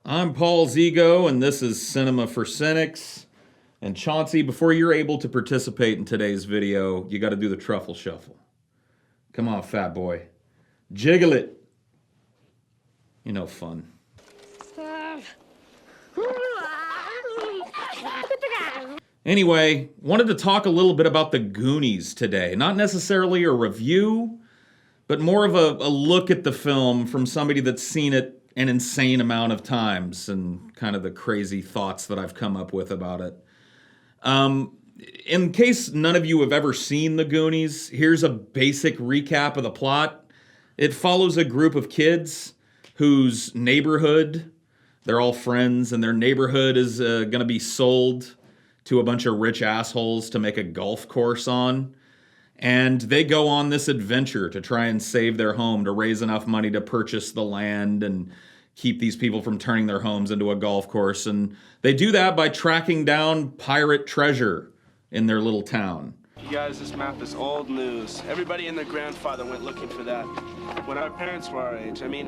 I'm Paul Zigo, and this is Cinema for Cynics. And Chauncey, before you're able to participate in today's video, you got to do the truffle shuffle. Come on, fat boy. Jiggle it. You know, fun. Anyway, wanted to talk a little bit about the Goonies today. Not necessarily a review, but more of a look at the film from somebody that's seen it an insane amount of times and kind of the crazy thoughts that I've come up with about it. In case none of you have ever seen the Goonies, here's a basic recap of the plot. It follows a group of kids whose neighborhood, they're all friends, and their neighborhood is going to be sold to a bunch of rich assholes to make a golf course on. And they go on this adventure to try and save their home, to raise enough money to purchase the land and keep these people from turning their homes into a golf course. And they do that by tracking down pirate treasure in their little town. You guys, this map is old news. Everybody and their grandfather went looking for that when our parents were our age. I mean,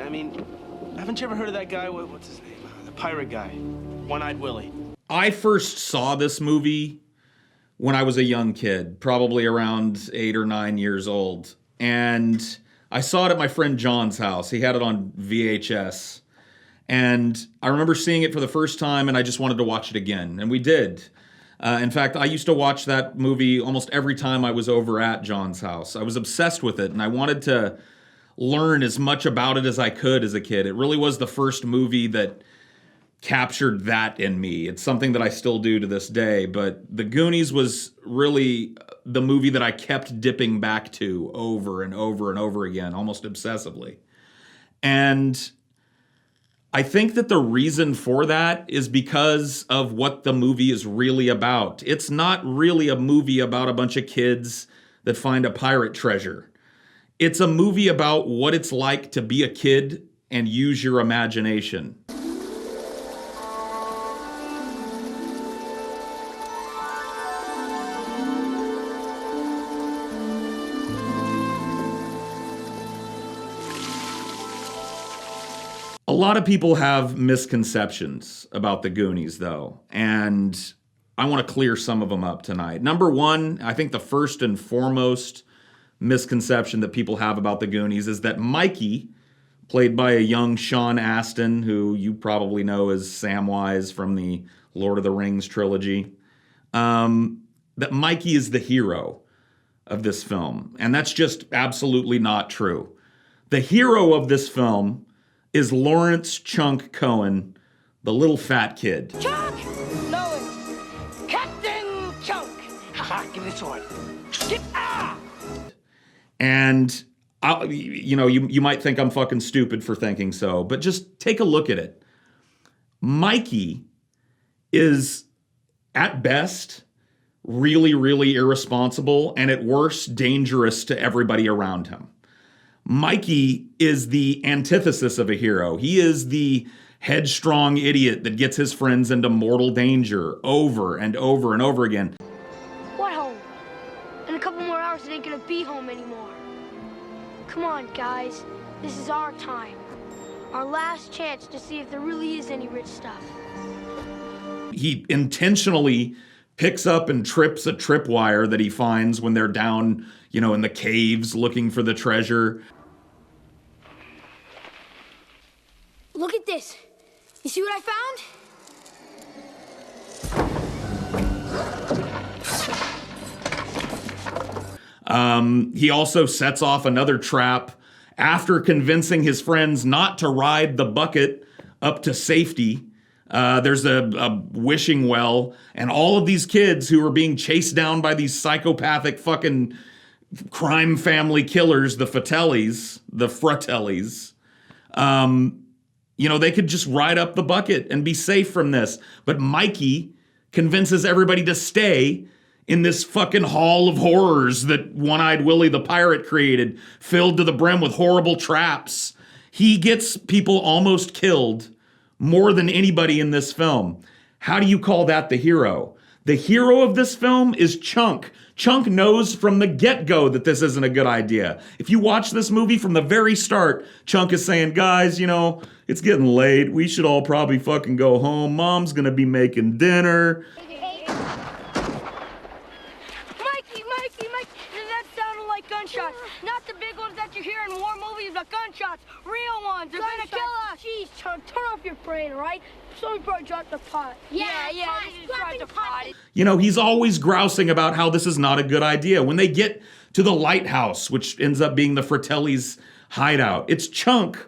haven't you ever heard of that guy? What's his name? The pirate guy. One-Eyed Willie. I first saw this movie when I was a young kid, probably around 8 or 9 years old. And I saw it at my friend John's house. He had it on VHS. And I remember seeing it for the first time, and I just wanted to watch it again. And we did. In fact, I used to watch that movie almost every time I was over at John's house. I was obsessed with it, and I wanted to learn as much about it as I could as a kid. It really was the first movie that captured that in me. It's something that I still do to this day, but The Goonies was really the movie that I kept dipping back to over and over and over again, almost obsessively. And I think that the reason for that is because of what the movie is really about. It's not really a movie about a bunch of kids that find a pirate treasure. It's a movie about what it's like to be a kid and use your imagination. A lot of people have misconceptions about the Goonies, though, and I want to clear some of them up tonight. Number one, I think the first and foremost misconception that people have about the Goonies is that Mikey, played by a young Sean Astin, who you probably know as Samwise from the Lord of the Rings trilogy, that Mikey is the hero of this film, and that's just absolutely not true. The hero of this film is Lawrence Chunk Cohen, the little fat kid. Chunk! Lois! Captain Chunk! Haha, give me the sword. Get out! And, you might think I'm fucking stupid for thinking so, but just take a look at it. Mikey is, at best, really, really irresponsible, and at worst, dangerous to everybody around him. Mikey is the antithesis of a hero. He is the headstrong idiot that gets his friends into mortal danger over and over and over again. What home? In a couple more hours, it ain't gonna be home anymore. Come on, guys. This is our time. Our last chance to see if there really is any rich stuff. He intentionally picks up and trips a tripwire that he finds when they're down, in the caves looking for the treasure. Look at this. You see what I found? He also sets off another trap after convincing his friends not to ride the bucket up to safety. There's a wishing well, and all of these kids who are being chased down by these psychopathic fucking crime family killers, the Fratellis, they could just ride up the bucket and be safe from this. But Mikey convinces everybody to stay in this fucking hall of horrors that One-Eyed Willie the pirate created, filled to the brim with horrible traps. He gets people almost killed more than anybody in this film. How do you call that the hero? The hero of this film is Chunk. Chunk knows from the get-go that this isn't a good idea. If you watch this movie from the very start, Chunk is saying, guys, it's getting late. We should all probably fucking go home. Mom's gonna be making dinner. Mikey, that sounded like gunshots. Not the big ones that you hear in war movies, but gunshots. Real ones. They're gonna kill us. Jeez, Chunk, turn off your brain, all right? Somebody probably dropped the pot. Yeah, they just dropped the pot. He's always grousing about how this is not a good idea. When they get to the lighthouse, which ends up being the Fratellis' hideout, it's Chunk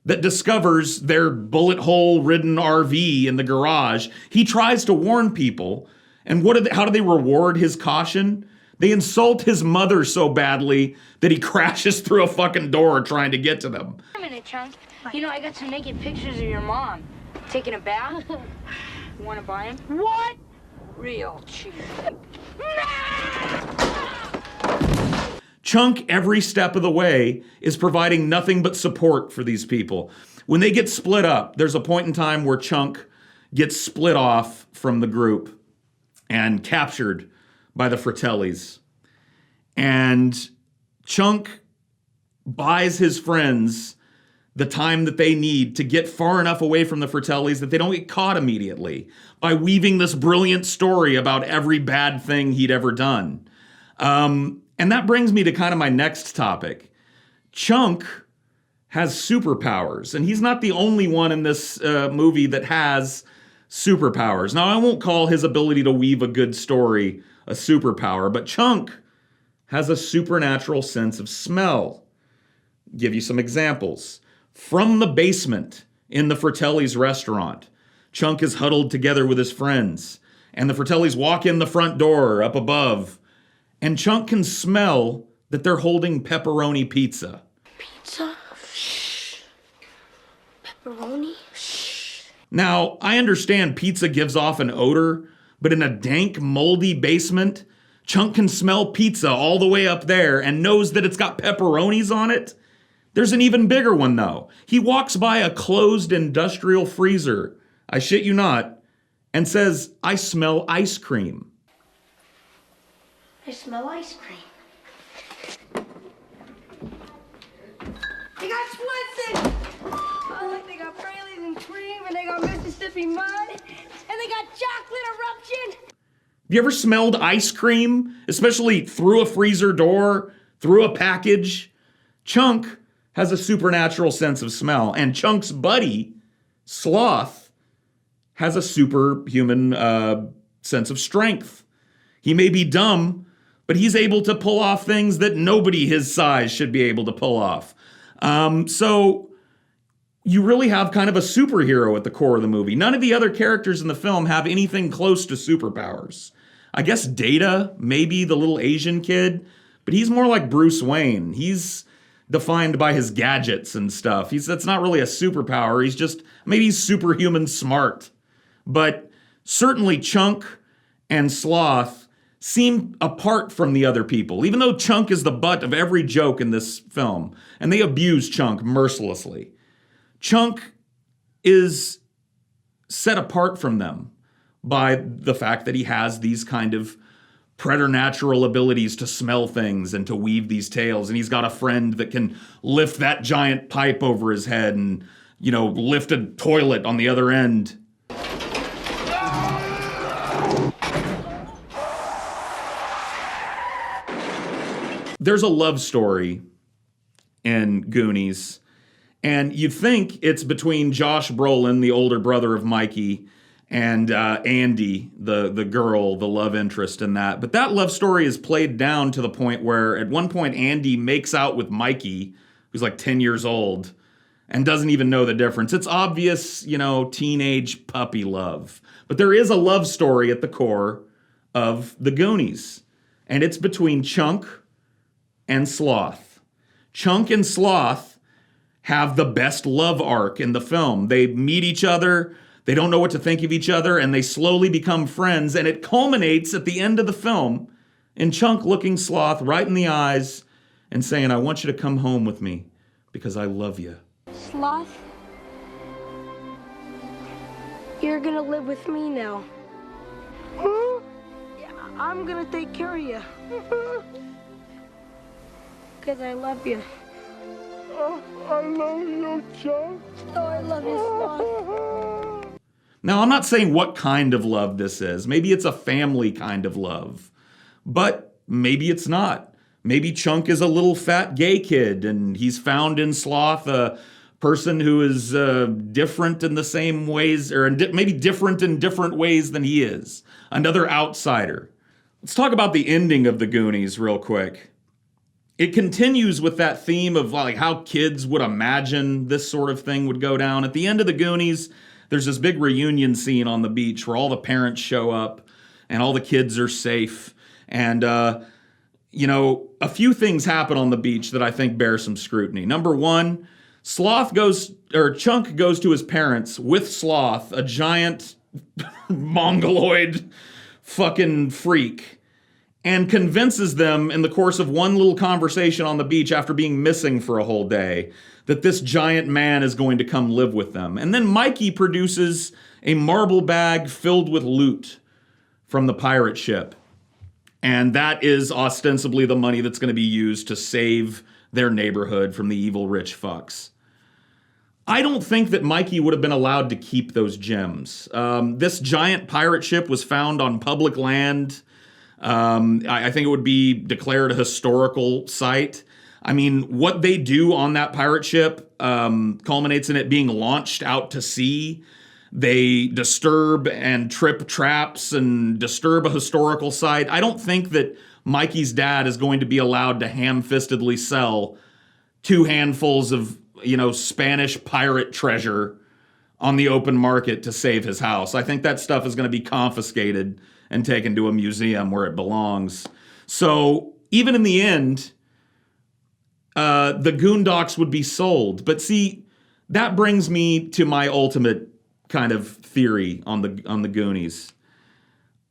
that discovers their bullet hole-ridden RV in the garage. He tries to warn people, and how do they reward his caution? They insult his mother so badly that he crashes through a fucking door trying to get to them. Wait a minute, Chunk. I got some naked pictures of your mom taking a bath. You want to buy them? What? Real cheap. Chunk, every step of the way, is providing nothing but support for these people. When they get split up, there's a point in time where Chunk gets split off from the group and captured by the Fratellis. And Chunk buys his friends the time that they need to get far enough away from the Fratellis that they don't get caught immediately by weaving this brilliant story about every bad thing he'd ever done. And that brings me to kind of my next topic. Chunk has superpowers, and he's not the only one in this movie that has superpowers. Now, I won't call his ability to weave a good story a superpower, but Chunk has a supernatural sense of smell. Give you some examples. From the basement in the Fratellis restaurant, Chunk is huddled together with his friends, and the Fratellis walk in the front door up above, and Chunk can smell that they're holding pepperoni pizza. Pizza? Shh. Pepperoni? Shh. Now, I understand pizza gives off an odor, but in a dank, moldy basement, Chunk can smell pizza all the way up there and knows that it's got pepperonis on it. There's an even bigger one, though. He walks by a closed industrial freezer, I shit you not, and says, I smell ice cream. I smell ice cream. They got Swenson! Oh, look, they got Baileys and cream, and they got Mississippi mud, and they got chocolate eruption. Have you ever smelled ice cream? Especially through a freezer door, through a package? Chunk has a supernatural sense of smell, and Chunk's buddy, Sloth, has a superhuman sense of strength. He may be dumb, but he's able to pull off things that nobody his size should be able to pull off. So you really have kind of a superhero at the core of the movie. None of the other characters in the film have anything close to superpowers. I guess Data, maybe the little Asian kid, but he's more like Bruce Wayne. He's defined by his gadgets and stuff. That's not really a superpower. Maybe he's superhuman smart. But certainly Chunk and Sloth seem apart from the other people, even though Chunk is the butt of every joke in this film, and they abuse Chunk mercilessly. Chunk is set apart from them by the fact that he has these kind of preternatural abilities to smell things and to weave these tales, and he's got a friend that can lift that giant pipe over his head and, lift a toilet on the other end. There's a love story in Goonies, and you'd think it's between Josh Brolin, the older brother of Mikey, and Andy, the girl, the love interest in that. But that love story is played down to the point where at one point Andy makes out with Mikey, who's like 10 years old, and doesn't even know the difference. It's obvious, teenage puppy love. But there is a love story at the core of the Goonies, and it's between Chunk and Sloth. Chunk and Sloth have the best love arc in the film. They meet each other, they don't know what to think of each other, and they slowly become friends, and it culminates at the end of the film in Chunk looking Sloth right in the eyes and saying, I want you to come home with me because I love you. Sloth, you're gonna live with me now. Huh? I'm gonna take care of you. Because I love you. Oh, I love you, Chunk. Oh, I love you, Sloth. Now, I'm not saying what kind of love this is. Maybe it's a family kind of love. But maybe it's not. Maybe Chunk is a little fat gay kid, and he's found in Sloth a person who is different in the same ways, or maybe different in different ways than he is. Another outsider. Let's talk about the ending of the Goonies real quick. It continues with that theme of like how kids would imagine this sort of thing would go down. At the end of the Goonies, there's this big reunion scene on the beach where all the parents show up and all the kids are safe. And, a few things happen on the beach that I think bear some scrutiny. Number one, Chunk goes to his parents with Sloth, a giant mongoloid fucking freak, and convinces them in the course of one little conversation on the beach after being missing for a whole day that this giant man is going to come live with them. And then Mikey produces a marble bag filled with loot from the pirate ship. And that is ostensibly the money that's going to be used to save their neighborhood from the evil rich fucks. I don't think that Mikey would have been allowed to keep those gems. This giant pirate ship was found on public land. I think it would be declared a historical site. I mean, what they do on that pirate ship culminates in it being launched out to sea. They disturb and trip traps and disturb a historical site. I don't think that Mikey's dad is going to be allowed to ham-fistedly sell 2 handfuls of, Spanish pirate treasure on the open market to save his house. I think that stuff is going to be confiscated and taken to a museum where it belongs. So even in the end, the Goondocks would be sold. But see, that brings me to my ultimate kind of theory on the Goonies.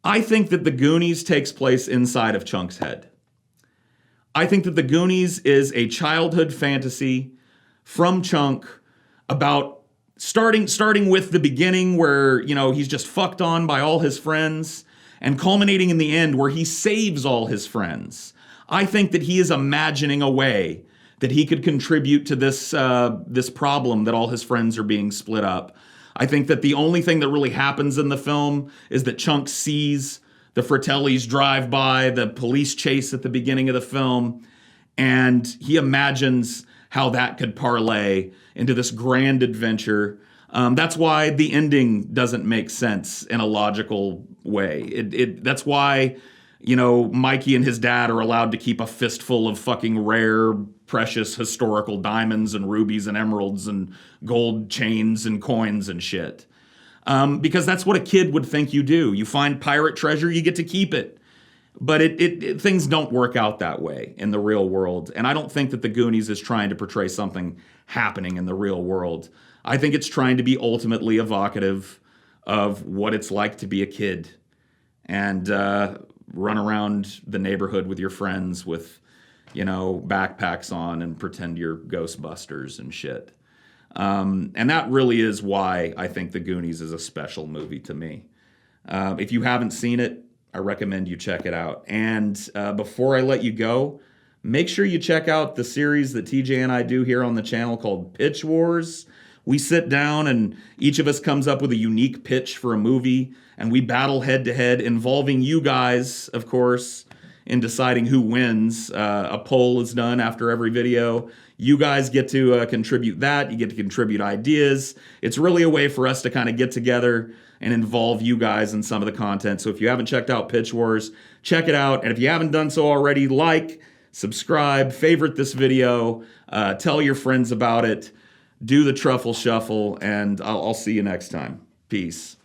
I think that the Goonies takes place inside of Chunk's head. I think that the Goonies is a childhood fantasy from Chunk about starting with the beginning where, he's just fucked on by all his friends, and culminating in the end where he saves all his friends. I think that he is imagining a way that he could contribute to this problem that all his friends are being split up. I think that the only thing that really happens in the film is that Chunk sees the Fratellis drive by, the police chase at the beginning of the film, and he imagines how that could parlay into this grand adventure. That's why the ending doesn't make sense in a logical way. That's why, Mikey and his dad are allowed to keep a fistful of fucking rare, precious, historical diamonds and rubies and emeralds and gold chains and coins and shit. Because that's what a kid would think you do. You find pirate treasure, you get to keep it. But things don't work out that way in the real world. And I don't think that the Goonies is trying to portray something happening in the real world. I think it's trying to be ultimately evocative of what it's like to be a kid and run around the neighborhood with your friends with, backpacks on and pretend you're Ghostbusters and shit. And that really is why I think the Goonies is a special movie to me. If you haven't seen it, I recommend you check it out. And before I let you go, make sure you check out the series that TJ and I do here on the channel called Pitch Wars. We sit down and each of us comes up with a unique pitch for a movie, and we battle head to head, involving you guys, of course, in deciding who wins. A poll is done after every video. You guys get to contribute that. You get to contribute ideas. It's really a way for us to kind of get together and involve you guys in some of the content. So if you haven't checked out Pitch Wars, check it out. And if you haven't done so already, like, subscribe, favorite this video, tell your friends about it, do the truffle shuffle, and I'll see you next time. Peace.